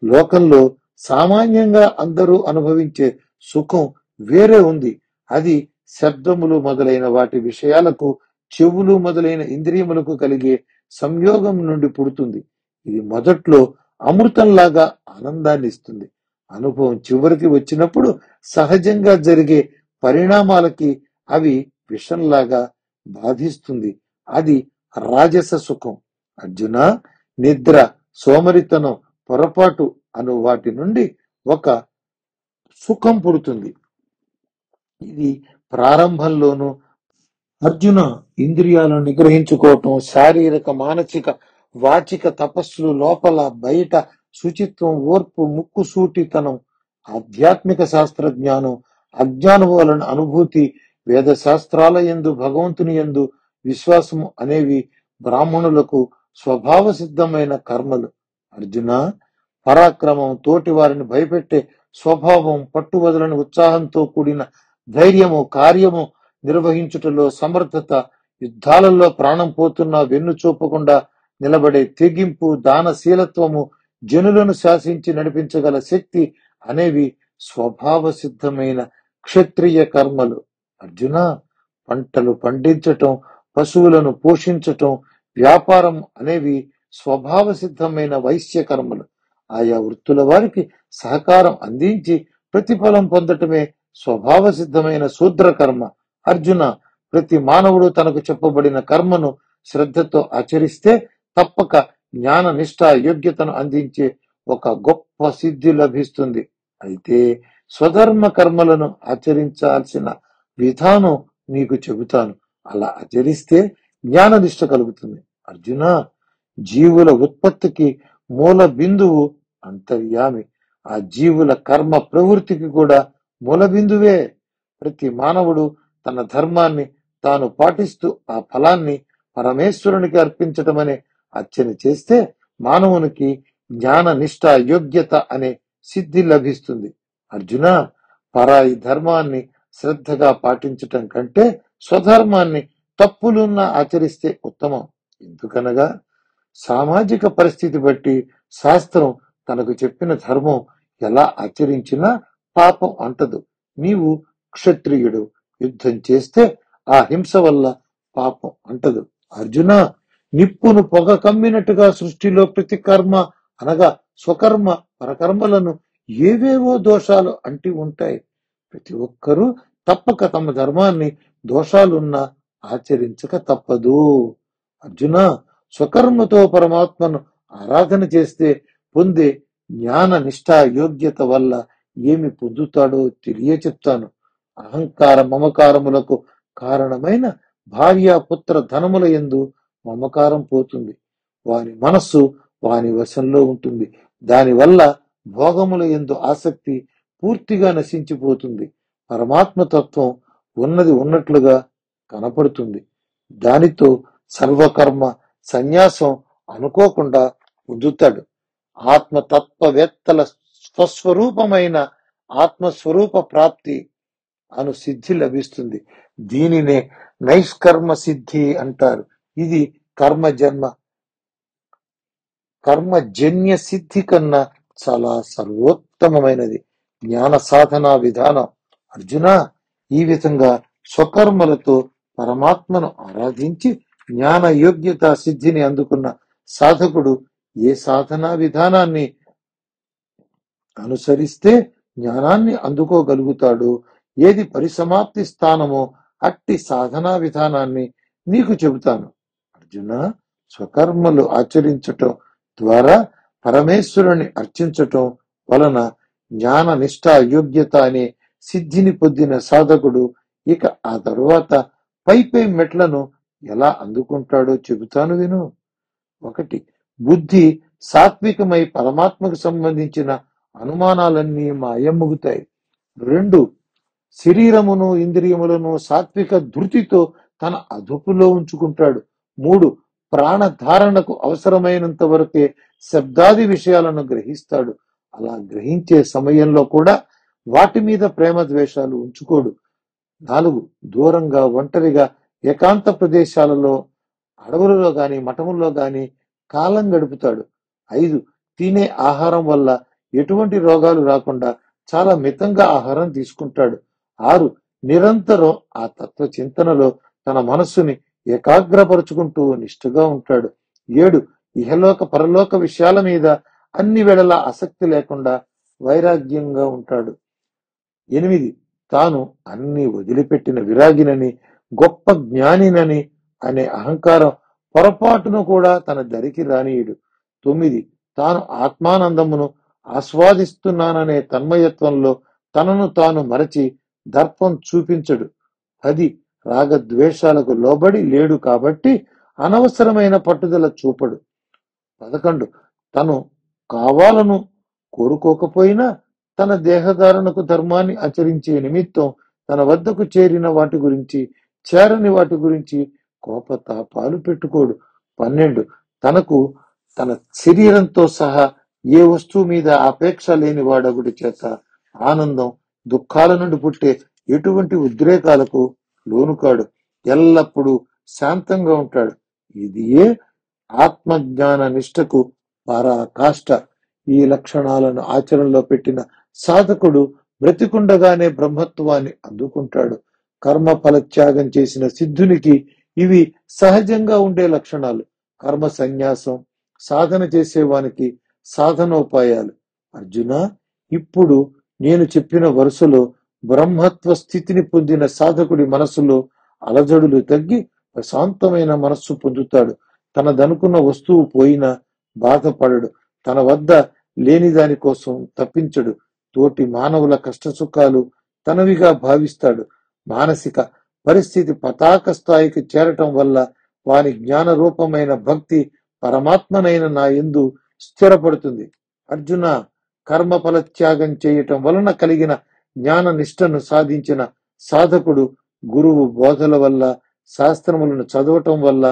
లోకంలో సామాన్యంగా అందరూ అనుభవించే సుఖం వేరే ఉంది. అది శబ్దములు మొదలైన వాటి విషయాలకు, చెవులు మొదలైన ఇంద్రియములకు కలిగే సంయోగం నుండి పుడుతుంది. ఇది మొదట్లో అమృతంలాగా ఆనందాన్ని ఇస్తుంది. అనుభవం చివరికి వచ్చినప్పుడు సహజంగా జరిగే పరిణామాలకి అవి విషంలాగా బాధిస్తుంది. అది రాజస సుఖం. అర్జున, నిద్ర, సోమరితనం, పొరపాటు అను వాటి నుండి ఒక సుఖం పుడుతుంది. ఇది ప్రారంభంలోనూ అర్జున, ఇంద్రియాలను నిగ్రహించుకోవటం, శారీరక, మానసిక, వాచిక తపస్సులు, లోపల బయట శుచిత్వం, ఓర్పు, ముక్కుసూటితనం, ఆధ్యాత్మిక శాస్త్ర జ్ఞానం, అజ్ఞానం వలన అనుభూతి, వేద శాస్త్రాల యందు, భగవంతుని యందు విశ్వాసము అనేవి బ్రాహ్మణులకు స్వభావ సిద్ధమైన కర్మలు. అర్జున, పరాక్రమం, తోటి వారిని భయపెట్టే స్వభావం, పట్టువదలని ఉత్సాహంతో కూడిన ధైర్యము, కార్యము నిర్వహించుటలో సమర్థత, యుద్ధాలలో ప్రాణం పోతున్నా వెన్ను చూపకుండా నిలబడే తెగింపు, దానశీలత్వము, జనులను శాసించి నడిపించగల శక్తి అనేవి స్వభావ సిద్ధమైన క్షత్రియ కర్మలు. అర్జున, పంటలు పండించటం, పశువులను పోషించటం, వ్యాపారం అనేవి స్వభావ సిద్ధమైన వైశ్య కర్మలు. ఆయా వృత్తుల వారికి సహకారం అందించి ప్రతిఫలం పొందటమే స్వభావ సిద్ధమైన శూద్ర కర్మ. అర్జున, ప్రతి మానవుడు తనకు చెప్పబడిన కర్మను శ్రద్ధతో ఆచరిస్తే తప్పక జ్ఞాన నిష్ఠ యోగ్యతను అందించే ఒక గొప్ప సిద్ధి లభిస్తుంది. అయితే స్వధర్మ కర్మలను ఆచరించాల్సిన విధానం నీకు చెబుతాను. అలా ఆచరిస్తే జ్ఞాన నిష్ఠ కలుగుతుంది. అర్జున, జీవుల ఉత్పత్తికి మూల బిందువు అంతర్యామి. ఆ జీవుల కర్మ ప్రవృత్తికి కూడా మూల బిందువే. ప్రతి మానవుడు తన ధర్మాన్ని తాను పాటిస్తూ ఆ ఫలాన్ని పరమేశ్వరునికి అర్పించటమనే అర్చన చేస్తే మానవునికి జ్ఞాన నిష్ఠ యోగ్యత అనే సిద్ధి లభిస్తుంది. అర్జున, పరాయి ధర్మాన్ని శ్రద్ధగా పాటించటం కంటే స్వధర్మాన్ని తప్పులున్నా ఆచరిస్తే ఉత్తమం. ఎందుకనగా సామాజిక పరిస్థితి బట్టి శాస్త్రం తనకు చెప్పిన ధర్మం ఎలా ఆచరించినా పాపం అంటదు. నీవు క్షత్రియుడు, యుద్ధం చేస్తే ఆ హింస వల్ల పాపం అంటదు. అర్జున, నిప్పును పొగ కమ్మినట్టుగా సృష్టిలో ప్రతి కర్మ అనగా స్వకర్మ పరకర్మలను ఏవేవో దోషాలు అంటి ఉంటాయి. ప్రతి ఒక్కరూ తప్పక తమ ధర్మాన్ని దోషాలున్నా ఆచరించక తప్పదు. అర్జున, స్వకర్మతో పరమాత్మను ఆరాధన చేస్తే పొందే జ్ఞాన నిష్ఠా యోగ్యత వల్ల ఏమి పొందుతాడో తెలియచెప్తాను. అహంకార మమకారములకు కారణమైన భార్య పుత్ర ధనముల యందు మమకారం పోతుంది. వాని మనస్సు వాని వశంలో ఉంటుంది. దానివల్ల భోగముల యందు ఆసక్తి పూర్తిగా నశించిపోతుంది. పరమాత్మ తత్వం ఉన్నది ఉన్నట్లుగా కనపడుతుంది. దానితో సర్వకర్మ సన్యాసం అనుకోకుండా పొందుతాడు. ఆత్మతత్వవేత్తల స్వస్వరూపమైన ఆత్మస్వరూప ప్రాప్తి అను సిద్ధి లభిస్తుంది. దీనినే నైష్కర్మ సిద్ధి అంటారు. ఇది కర్మజన్య సిద్ధి కన్నా చాలా సర్వోత్తమమైనది జ్ఞాన సాధనా విధానం. అర్జున, ఈ విధంగా స్వకర్మలతో పరమాత్మను ఆరాధించి జ్ఞాన యోగ్యత సిద్ధిని అందుకున్న సాధకుడు ఏ సాధనా విధానాన్ని అనుసరిస్తే జ్ఞానాన్ని అందుకోగలుగుతాడు, ఏది పరిసమాప్తి స్థానమో అట్టి సాధనా విధానాన్ని నీకు చెబుతాను. అర్జున, స్వకర్మలు ఆచరించటం ద్వారా పరమేశ్వరుని అర్చించటం వలన జ్ఞాన నిష్ఠ యోగ్యత అనే సిద్ధిని పొందిన సాధకుడు ఇక ఆ తరువాత పై మెట్లను ఎలా అందుకుంటాడో చెబుతాను విను. 1. బుద్ధి సాత్వికమై పరమాత్మకు సంబంధించిన అనుమానాలన్నీ మాయమ్ముగుతాయి. 2. శరీరమును ఇంద్రియములను సాత్విక ధృతితో తన అదుపులో ఉంచుకుంటాడు. 3. ప్రాణధారణకు అవసరమైనంత వరకే శబ్దాది విషయాలను గ్రహిస్తాడు. అలా గ్రహించే సమయంలో కూడా వాటి మీద ప్రేమ ద్వేషాలు ఉంచుకోడు. 4. దూరంగా ఒంటరిగా ఏకాంత ప్రదేశాలలో అడవులలో గాని మఠముల్లో గాని కాలం గడుపుతాడు. 5. తినే ఆహారం వల్ల ఎటువంటి రోగాలు రాకుండా చాలా మితంగా ఆహారం తీసుకుంటాడు. 6. నిరంతరం ఆ తత్వ చింతనలో తన మనస్సుని ఏకాగ్రపరుచుకుంటూ నిష్ఠగా ఉంటాడు. 7. ఇహలోక పరలోక విషయాల మీద అన్ని వేళలా ఆసక్తి లేకుండా వైరాగ్యంగా ఉంటాడు. 8. తాను అన్ని వదిలిపెట్టిన విరాగినని గొప్ప జ్ఞానినని అనే అహంకారం పొరపాటును కూడా తన దరికి రానీయుడు. 9. తాను ఆత్మానందమును ఆస్వాదిస్తున్నాననే తన్మయత్వంలో తనను తాను మరచి దర్పం చూపించడు. 10. రాగద్వేషాలకు లోబడి లేడు కాబట్టి అనవసరమైన పట్టుదల చూపడు. 11. తను కావాలను కోరుకోకపోయినా తన దేహధారణకు ధర్మాన్ని ఆచరించే నిమిత్తం తన వద్దకు చేరిన వాటి గురించి చేరని వాటి గురించి కోపతాపాలు పెట్టుకోడు. 12. తనకు తన శరీరంతో సహా ఏ వస్తువు మీద ఆపేక్ష లేని వాడొకటి చేత ఆనందం దుఃఖాల నుండి పుట్టే ఎటువంటి ఉద్రేకాలకు లోనుకాడు. ఎల్లప్పుడూ శాంతంగా ఉంటాడు. ఇదియే ఆత్మజ్ఞాన నిష్ఠకు పరాకాష్ట. ఈ లక్షణాలను ఆచరణలో పెట్టిన సాధకుడు బ్రతికుండగానే బ్రహ్మత్వాన్ని అందుకుంటాడు. కర్మ ఫలత్యాగం చేసిన సిద్ధునికి ఇవి సహజంగా ఉండే లక్షణాలు. కర్మ సన్యాసం సాధన చేసేవానికి సాధనోపాయాలు. అర్జున, ఇప్పుడు నేను చెప్పిన వరుసలో బ్రహ్మత్వ స్థితిని పొందిన సాధకుడి మనసులో అలజడులు తగ్గి ప్రశాంతమైన మనస్సు పొందుతాడు. తనదనుకున్న వస్తువు పోయినా బాధపడడు. తన వద్ద లేని దాని కోసం తప్పించడు. తోటి మానవుల కష్టసుఖాలు తనవిగా భావిస్తాడు. మానసిక పరిస్థితి పతాక స్థాయికి చేరటం వల్ల వాని జ్ఞాన రూపమైన భక్తి పరమాత్మనైన నా యందు స్థిరపడుతుంది. అర్జున, కర్మఫల త్యాగం చేయటం వలన కలిగిన జ్ఞాన నిష్టను సాధించిన సాధకుడు గురువు బోధల వల్ల, శాస్త్రములను చదవటం వల్ల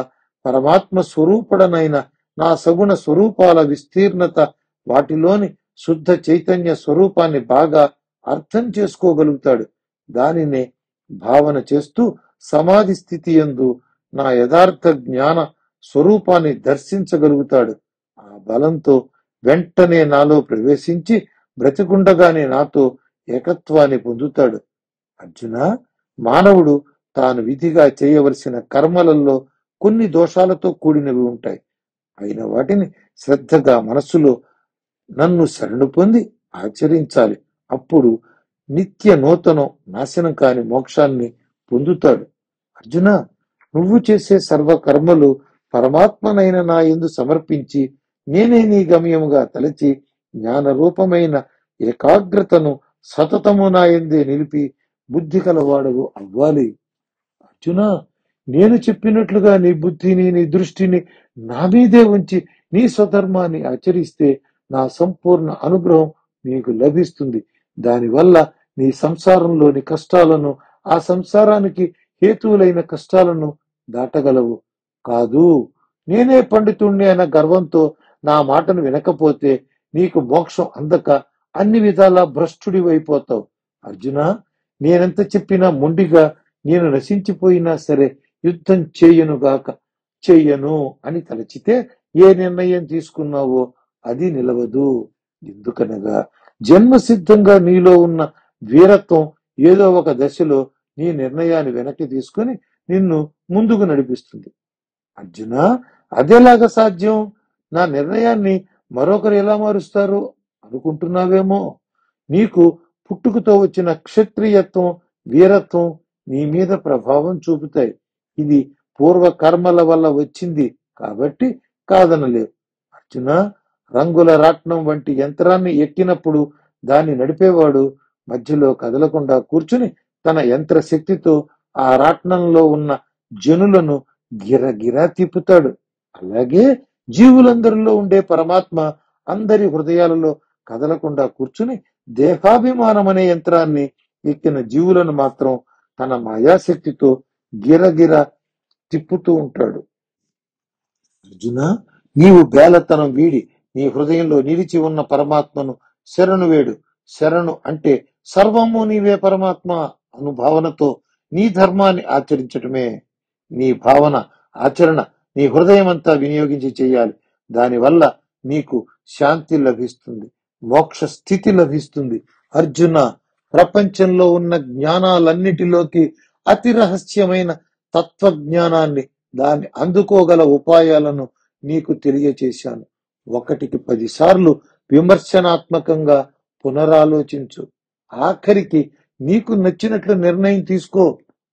పరమాత్మ స్వరూపుడనైన నా సగుణ స్వరూపాల విస్తీర్ణత, వాటిలోని శుద్ధ చైతన్య స్వరూపాన్ని బాగా అర్థం చేసుకోగలుగుతాడు. దానినే భావన చేస్తూ సమాధి స్థితి యందు నా యథార్థ జ్ఞాన స్వరూపాన్ని దర్శించగలుగుతాడు. ఆ బలంతో వెంటనే నాలో ప్రవేశించి బ్రతికుండగానే నాతో ఏకత్వాన్ని పొందుతాడు. అర్జున, మానవుడు తాను విధిగా చేయవలసిన కర్మలలో కొన్ని దోషాలతో కూడినవి ఉంటాయి. అయిన వాటిని శ్రద్ధగా మనస్సులో నన్ను శరణు పొంది ఆచరించాలి. అప్పుడు నిత్య నూతనం, నాశనం కాని మోక్షాన్ని పొందుతాడు. అర్జున, నువ్వు చేసే సర్వ కర్మలు పరమాత్మనైన నా యందు సమర్పించి నేనే నీ గమ్యముగా తలచి జ్ఞాన రూపమైన ఏకాగ్రతను సతతము నా యందే నిలిపి బుద్ధి కలవాడవు అవ్వాలి. అర్జున, నేను చెప్పినట్లుగా నీ బుద్ధిని, నీ దృష్టిని నా మీదే ఉంచి నీ స్వధర్మాన్ని ఆచరిస్తే నా సంపూర్ణ అనుగ్రహం నీకు లభిస్తుంది. దానివల్ల నీ సంసారంలోని కష్టాలను, ఆ సంసారానికి హేతువులైన కష్టాలను దాటగలవు. కాదు, నేనే పండితుణ్ణి అన్న గర్వంతో నా మాటను వినకపోతే నీకు మోక్షం అందక అన్ని విధాలా భ్రష్టుడివైపోతావు. అర్జున, నేనెంత చెప్పినా మొండిగా నేను నశించిపోయినా సరే యుద్ధం చెయ్యను అని తలచితే ఏ నిర్ణయం తీసుకున్నావో అది నిలవదు. ఎందుకనగా జన్మసిద్ధంగా నీలో ఉన్న వీరత్వం ఏదో ఒక దశలో నీ నిర్ణయాన్ని వెనక్కి తీసుకుని నిన్ను ముందుకు నడిపిస్తుంది. అర్జున, అదేలాగా సాధ్యం? నా నిర్ణయాన్ని మరొకరు ఎలా మారుస్తారు అనుకుంటున్నావేమో. నీకు పుట్టుకతో వచ్చిన క్షత్రియత్వం, వీరత్వం నీ మీద ప్రభావం చూపుతాయి. ఇది పూర్వ కర్మల వల్ల వచ్చింది కాబట్టి కాదనలేవు. అర్జున, రంగుల రాట్నం వంటి యంత్రాన్ని ఎక్కినప్పుడు దాన్ని నడిపేవాడు మధ్యలో కదలకుండా కూర్చుని తన యంత్ర శక్తితో ఆ రాట్నంలో ఉన్న జనులను గిరగిరా తిప్పుతాడు. అలాగే జీవులందరిలో ఉండే పరమాత్మ అందరి హృదయాలలో కదలకుండా కూర్చుని దేహాభిమానం అనే యంత్రాన్ని ఎక్కిన జీవులను మాత్రం తన మాయాశక్తితో గిరగిర తిప్పుతూ ఉంటాడు. అర్జున, నీవు బేలతనం వీడి నీ హృదయంలో నిలిచి ఉన్న పరమాత్మను శరణు వేడు. శరణు అంటే సర్వము నీవే పరమాత్మ అనుభావనతో నీ ధర్మాన్ని ఆచరించటమే. నీ భావన, ఆచరణ నీ హృదయం అంతా వినియోగించి చేయాలి. దానివల్ల నీకు శాంతి లభిస్తుంది, మోక్ష స్థితి లభిస్తుంది. అర్జున, ప్రపంచంలో ఉన్న జ్ఞానాలన్నిటిలోకి అతి రహస్యమైన తత్వజ్ఞానాన్ని, దాన్ని అందుకోగల ఉపాయాలను నీకు తెలియచేశాను. 1కి 10 సార్లు విమర్శనాత్మకంగా పునరాలోచించు. ఆఖరికి నీకు నచ్చినట్లు నిర్ణయం తీసుకో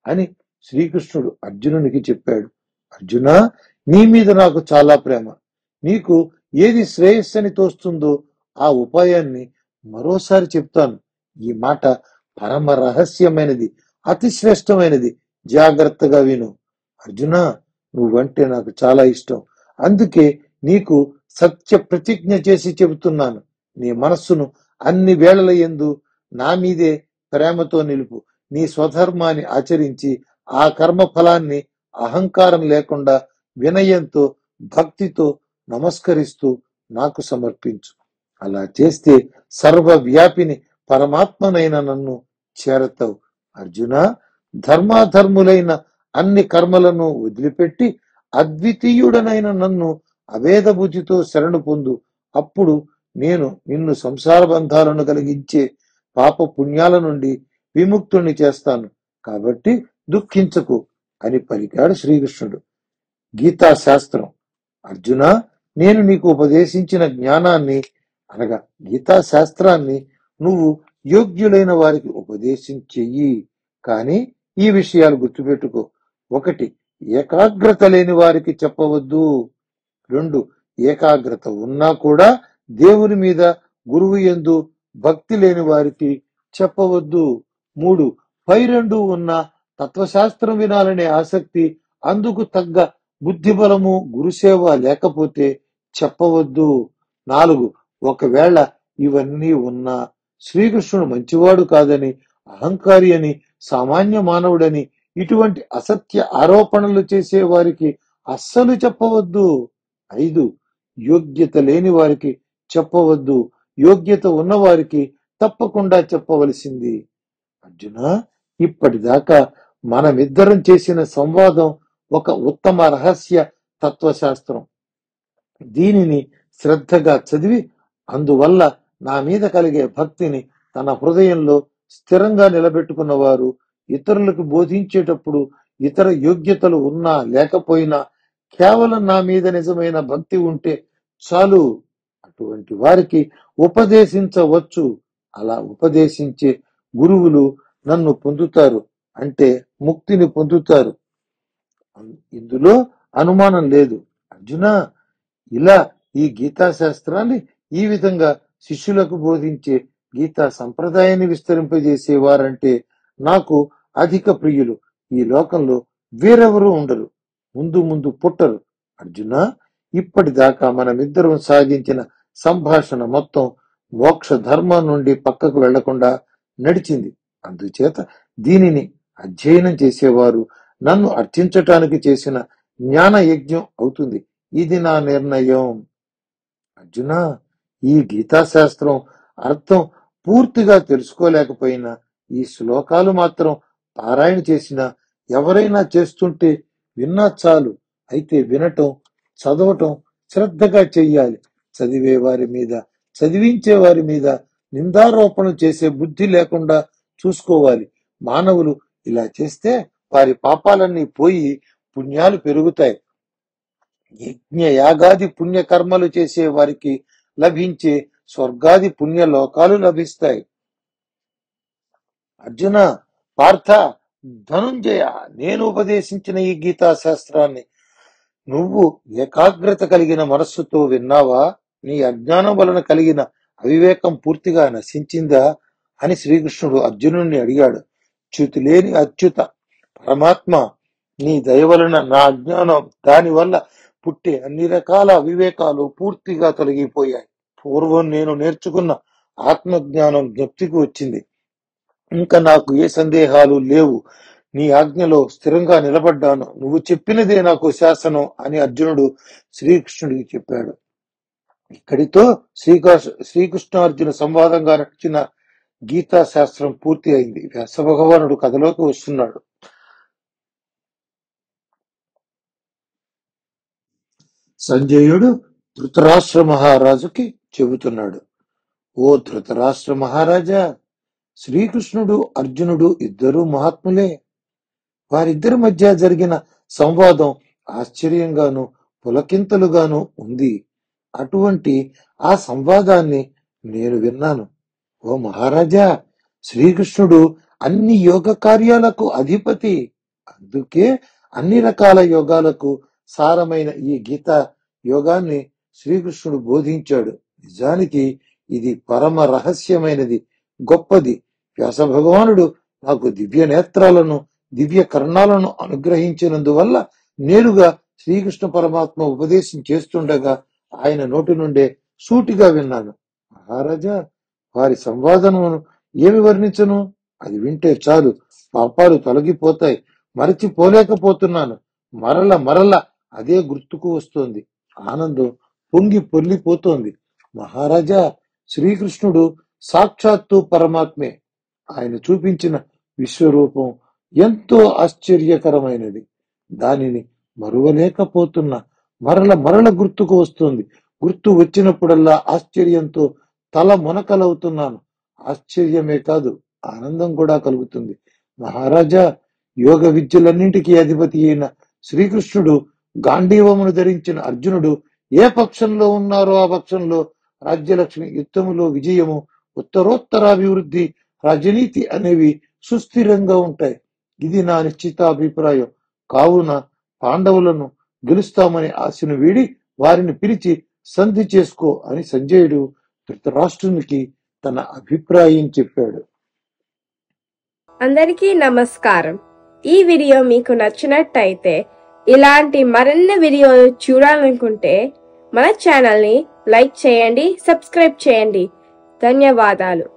అని శ్రీకృష్ణుడు అర్జునునికి చెప్పాడు. అర్జున, నీ మీద నాకు చాలా ప్రేమ. నీకు ఏది శ్రేయస్సని తోస్తుందో ఆ ఉపాయాన్ని మరోసారి చెప్తాను. ఈ మాట పరమ రహస్యమైనది, అతి శ్రేష్టమైనది. జాగ్రత్తగా విను. అర్జున, నువ్వంటే నాకు చాలా ఇష్టం. అందుకే నీకు సత్య ప్రతిజ్ఞ చేసి చెబుతున్నాను. నీ మనస్సును అన్ని వేళల యందు నా మీదే ప్రేమతో నిలుపు. నీ స్వధర్మాన్ని ఆచరించి ఆ కర్మ ఫలాన్ని అహంకారం లేకుండా వినయంతో, భక్తితో నమస్కరిస్తూ నాకు సమర్పించు. అలా చేస్తే సర్వవ్యాపిని పరమాత్మనైన నన్ను చేరతావు. అర్జున, ధర్మాధర్ములైన అన్ని కర్మలను వదిలిపెట్టి అద్వితీయుడనైన నన్ను అభేద బుద్ధితో శరణు పొందు. అప్పుడు నేను నిన్ను సంసార బంధాలను కలిగించే పాప పుణ్యాల నుండి విముక్తుణ్ణి చేస్తాను. కాబట్టి దుఃఖించకు అని పలికాడు శ్రీకృష్ణుడు. గీతా శాస్త్రం. అర్జున, నేను నీకు ఉపదేశించిన జ్ఞానాన్ని అనగా గీతా శాస్త్రాన్ని నువ్వు యోగ్యులైన వారికి ఉపదేశం చెయ్యి. కానీ ఈ విషయాలు గుర్తుపెట్టుకో. 1, ఏకాగ్రత లేని వారికి చెప్పవద్దు. 2, ఏకాగ్రత ఉన్నా కూడా దేవుని మీద, గురువు యందు భక్తి లేని వారికి చెప్పవద్దు. 3, పై 2 ఉన్న తత్వశాస్త్రం వినాలనే ఆసక్తి, అందుకు తగ్గ బుద్ధి బలము, గురుసేవ లేకపోతే చెప్పవద్దు. 4 ఒకవేళ ఇవన్నీ ఉన్నా శ్రీకృష్ణుడు మంచివాడు కాదని, అహంకారి అని, సామాన్య మానవుడని ఇటువంటి అసత్య ఆరోపణలు చేసే వారికి అస్సలు చెప్పవద్దు. 5 యోగ్యత లేని వారికి చెప్పవద్దు, యోగ్యత ఉన్నవారికి తప్పకుండా చెప్పవలసింది. అర్జున, ఇప్పటిదాకా మనమిద్దరం చేసిన సంవాదం ఒక ఉత్తమ రహస్య తత్వశాస్త్రం. దీనిని శ్రద్ధగా చదివి అందువల్ల నా మీద కలిగే భక్తిని తన హృదయంలో స్థిరంగా నిలబెట్టుకున్నవారు ఇతరులకు బోధించేటప్పుడు ఇతర యోగ్యతలు ఉన్నా లేకపోయినా కేవలం నా మీద నిజమైన భక్తి ఉంటే చాలు, అటువంటి వారికి ఉపదేశించవచ్చు. అలా ఉపదేశించే గురువులు నన్ను పొందుతారు, అంటే ముక్తిని పొందుతారు. ఇందులో అనుమానం లేదు. అర్జున, ఇలా ఈ గీతా శాస్త్రాన్ని ఈ విధంగా శిష్యులకు బోధించే గీతా సంప్రదాయాన్ని విస్తరింపజేసేవారంటే నాకు అధిక ప్రియులు ఈ లోకంలో వేరెవరూ ఉండరు, ముందు ముందు పుట్టరు. అర్జున, ఇప్పటిదాకా మనమిద్దరం సాగించిన సంభాషణ మొత్తం మోక్ష ధర్మం నుండి పక్కకు వెళ్లకుండా నడిచింది. అందుచేత దీనిని అధ్యయనం చేసేవారు నన్ను అర్చించటానికి చేసిన జ్ఞాన యజ్ఞం అవుతుంది. ఇది నా నిర్ణయం. అర్జున, ఈ గీతాశాస్త్రం అర్థం పూర్తిగా తెలుసుకోలేకపోయినా ఈ శ్లోకాలు మాత్రం పారాయణ చేసిన ఎవరైనా చేస్తుంటే విన్నా చాలు. అయితే వినటం, చదవటం శ్రద్ధగా చెయ్యాలి. చదివే వారి మీద, చదివించే వారి మీద నిందారోపణ చేసే బుద్ధి లేకుండా చూసుకోవాలి. మానవులు ఇలా చేస్తే వారి పాపాలన్నీ పోయి పుణ్యాలు పెరుగుతాయి. యజ్ఞ యాగాది పుణ్యకర్మలు చేసే వారికి లభించే స్వర్గాది పుణ్యలోకాలు లభిస్తాయి. అర్జున, పార్థ, ధనుంజయ, నేను ఉపదేశించిన ఈ గీతా శాస్త్రాన్ని నువ్వు ఏకాగ్రత కలిగిన మనస్సుతో విన్నావా? నీ అజ్ఞానం వలన కలిగిన అవివేకం పూర్తిగా నశించిందా అని శ్రీకృష్ణుడు అర్జునుడిని అడిగాడు. చ్యుతిలేని అచ్యుత పరమాత్మ, నీ దయ వలన నా అజ్ఞానం, దాని వల్ల పుట్టే అన్ని రకాల అవివేకాలు పూర్తిగా తొలగిపోయాయి. పూర్వం నేను నేర్చుకున్న ఆత్మజ్ఞానం జ్ఞప్తికి వచ్చింది. ఇంకా నాకు ఏ సందేహాలు లేవు. నీ ఆజ్ఞలో స్థిరంగా నిలబడ్డాను. నువ్వు చెప్పినదే నాకు శాసనం అని అర్జునుడు శ్రీకృష్ణుడికి చెప్పాడు. ఇక్కడితో శ్రీకృష్ణార్జున సంవాదంగా నడిచిన గీతా శాస్త్రం పూర్తి అయింది. వ్యాస భగవానుడు కథలోకి వస్తున్నాడు. సంజయుడు ధృతరాష్ట్ర మహారాజుకి చెబుతున్నాడు. ఓ ధృతరాష్ట్ర మహారాజా, శ్రీకృష్ణుడు అర్జునుడు ఇద్దరూ మహాత్ములే. వారిద్దరి మధ్య జరిగిన సంవాదం ఆశ్చర్యంగాను పులకింతలుగాను ఉంది. అటువంటి ఆ సంవాదాన్ని నేను విన్నాను. ఓ మహారాజా, శ్రీకృష్ణుడు అన్ని యోగ కార్యాలకు అధిపతి. అందుకే అన్ని రకాల యోగాలకు సారమైన ఈ గీత యోగాన్ని శ్రీకృష్ణుడు బోధించాడు. నిజానికి ఇది పరమ రహస్యమైనది, గొప్పది. వ్యాస భగవానుడు నాకు దివ్య నేత్రాలను, దివ్య కర్ణాలను అనుగ్రహించినందువల్ల నేరుగా శ్రీకృష్ణ పరమాత్మ ఉపదేశం చేస్తుండగా ఆయన నోటి నుండే సూటిగా విన్నాను. మహారాజా, వారి సంవాదమును ఏమి వర్ణించను? అది వింటే చాలు, పాపాలు తొలగిపోతాయి. మరచిపోలేకపోతున్నాను. మరల అదే గుర్తుకు వస్తోంది. ఆనందం పొంగి పొర్లిపోతోంది. మహారాజా, శ్రీకృష్ణుడు సాక్షాత్తు పరమాత్మే. ఆయన చూపించిన విశ్వరూపం ఎంతో ఆశ్చర్యకరమైనది. దానిని మరువలేకపోతున్నా. మరల గుర్తుకు వస్తుంది. గుర్తు వచ్చినప్పుడల్లా ఆశ్చర్యంతో తల మునకలవుతున్నాను. ఆశ్చర్యమే కాదు, ఆనందం కూడా కలుగుతుంది. మహారాజా, యోగ విద్యలన్నింటికీ అధిపతి అయిన శ్రీకృష్ణుడు గాంధీవమును ధరించిన అర్జునుడు ఏ పక్షంలో ఉన్నారో ఆ పక్షంలో రాజ్యలక్ష్మి, యుద్ధములో విజయము, ఉత్తరోత్తరాభివృద్ధి, రాజనీతి అనేవి సుస్థిరంగా ఉంటాయి. ఇది నా నిశ్చితాభిప్రాయం. కావున పాండవులను గెలుస్తామని ఆశను వీడి వారిని పిలిచి సంధి చేసుకో అని సంజయుడు ధృతరాష్ట్రునికి తన అభిప్రాయం చెప్పాడు. అందరికీ నమస్కారం. ఈ వీడియో మీకు నచ్చినట్టయితే, ఇలాంటి మరిన్ని వీడియోలు చూడాలనుకుంటే మన ఛానల్ని లైక్ చేయండి, సబ్స్క్రైబ్ చేయండి. ధన్యవాదాలు.